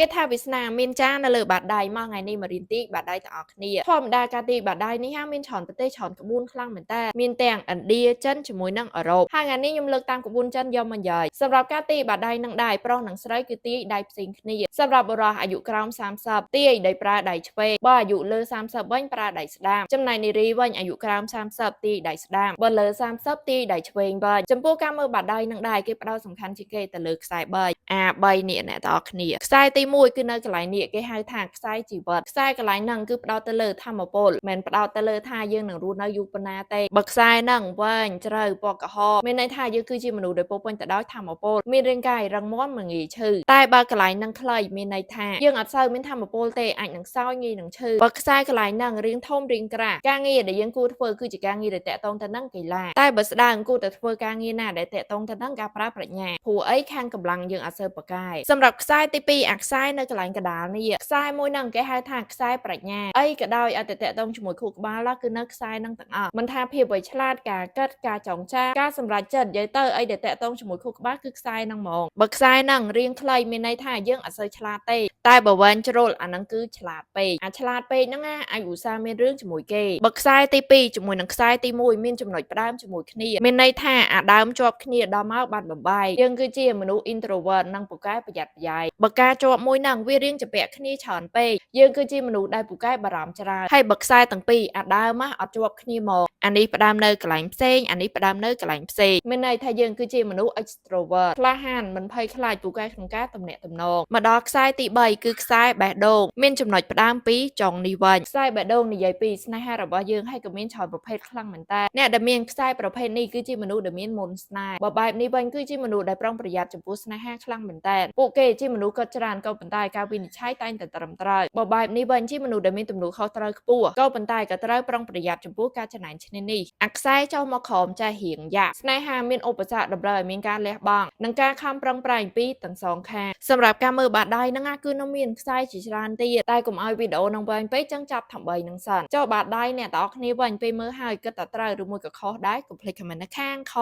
គេថាវាសនាមានចានៅលើបាតដៃមកថ្ងៃនេះមករៀនទីបាតដៃទាំងអស់គ្នាធម្មតាការទីបាតដៃនេះហាមានច្រើនប្រទេសច្រើនក្បួនខ្លាំងមែនតើមានទាំងឥណ្ឌាចិនជាមួយនឹងអឺរ៉ុបហើយថ្ងៃនេះខ្ញុំលើកតាមក្បួនចិនយកមកនិយាយសម្រាប់ការទីបាតដៃនឹងដៃប្រុសនិងស្រីគឺទីដៃផ្សេងគ្នាសម្រាប់បុរសអាយុក្រោម30ទីដៃប្រើដៃឆ្វេងបើអាយុលើ30វិញប្រើដៃស្ដាំចំណែកនារីវិញអាយុក្រោម30ទីដៃស្ដាំបើលើ30ទីដៃឆ្វេងវិញចំពោះការមើលបាតដៃនឹងដៃគេផ្ដោតសំខាន់ជាងគេទៅលើខ្សែ3នេះអ្នកទាំងអស់គ្នាខ្សែទី1គឺនៅកន្លែងនេះគេហៅថាខ្សែជីវិតខ្សែកន្លែងហ្នឹងគឺផ្ដោតទៅលើធម្មពលមិនផ្ដោតទៅលើថាយើងនឹងរស់នៅយូរប៉ុណ្ណាទេបើខ្សែហ្នឹងវែងជ្រៅពណ៌ក្រហមមានន័យថាយើងគឺជាមនុស្សដែលពោរពេញទៅដោយធម្មពលមានរាងកាយរឹងមាំមិនងាយឈឺតែបើកន្លែងហ្នឹងខ្លីមានន័យថាយើងអត់សូវមានធម្មពលទេអាចនឹងសោយងាយនឹងឈឺបើខ្សែកន្លែងហ្នឹងរាងធំរាងក្រាស់ការងារដែលយើងគួរធ្វើគឺជាការងារដែលតាក់ទងទៅនឹងកីឡាតែបើស្ដើងគួរតែធ្វើការងារណាដែលតាក់ទងទៅនឹងការប្រើប្រាជ្ញាព្រោះអីខាងកម្លាំងយើងអត់សូវប្រកែកសម្រាប់ខ្សែទី2អាខ្សែនៅកន្លែងកណ្ដាលនេះខ្សែមួយហ្នឹងគេហៅថាខ្សែប្រាជ្ញាអីក៏ដោយអត់តាក់ទងជាមួយខួរក្បាលគឺនៅខ្សែហ្នឹងទាំងអស់មិនថាភាពវៃឆ្លាតការគិតការចងចាំការសម្រេចចិត្តនិយាយទៅអីដែលតាក់ទងជាមួយខួរក្បាលគឺខ្សែហ្នឹងហ្មងបើខ្សែហ្នឹងរាងខ្លីមានន័យថាយើងអត់សូវឆ្លាតទេតែបើវែងជ្រុលអាហ្នឹងគឺឆ្លាតពេកឆ្លាតពេកហ្នឹងអាចឧស្សាហ៍មានរឿងជាមួយគេបើខ្សែទី2ជាមួយនឹងខ្សែទី1មានចំណុចផ្ដើមជាមួយគ្នាមានន័យថាអាដើមជាប់គ្នាដល់មកបានបំបែកយើងគឺជាមនុស្ស introvert និងពូកែប្រយ័ត្នប្រយែងបើការជាប់មួយហ្នឹងវារៀងជាពាក់គ្នាច្រើនពេកយើងគឺជាមនុស្សដែលពូកែបារម្ភច្រើនហើយបើខ្សែទាំងពីរអាដើមអត់ជាប់គ្នាមកអានេះផ្ដើមនៅកន្លែងផ្សេងអានេះផ្ដើមនៅកន្លែងផ្សេងមានន័យថាយើងគឺជាមនុស្ស extrovert ក្លាហានមិនភ័យខ្លាចពូកែក្នុងការទំនាក់ទំនងមកដល់ខ្សែទី3គឺខ្សែបេះដូងមានចំណុចផ្ដើមពីរចុងនេះវិញខ្សែបេះដូងនិយាយពីស្នេហារបស់យើងហើយក៏មានច្រើនប្រភេទខ្លាំងមែនតើអ្នកដែលមានខ្សែប្រភេទនេះគឺជាមនុស្សដែលមានមន្តស្នេហ៍បើបែបនេះវិញគឺជាមនុស្សដែលប្រុងប្រយ័ត្នចំពោះស្នេហាខ្លាំងមែនតើពួកគេជាមនុស្សកត់ច្រើនក៏ប៉ុន្តែការវិនិច្ឆ័យតែងតែត្រឹមត្រូវបើបែបនេះវិញជាមនុស្សដែលមានទំនួលខុសត្រូវខ្ពស់ក៏ប៉ុន្តែក៏ត្រូវប្រុងប្រយ័ត្នចំពោះការចំណាយឈ្នានីសអាខ្សែចុះមកក្រោមចេះរៀងយ៉ាក់ស្នេហាមានឧបសគ្គតម្រូវឲ្យមានការលះបង់និងការខំប្រឹងប្រែងពីទាំងសងខាងសម្រាប់ការមើលបាតដៃហ្នឹងគឺនៅមានខ្សែជាច្រើនទៀតតែកុំឲ្យវីដេអូនឹងវែងពេកចឹងចាប់ថា3នឹងសិនចុះបាតដៃអ្នកទាំងអស់គ្នាវិញពេលមើលហើយគិតតែត្រូវឬមួយក៏ខុសដែរកុំភ្លេច comment នៅខាងខ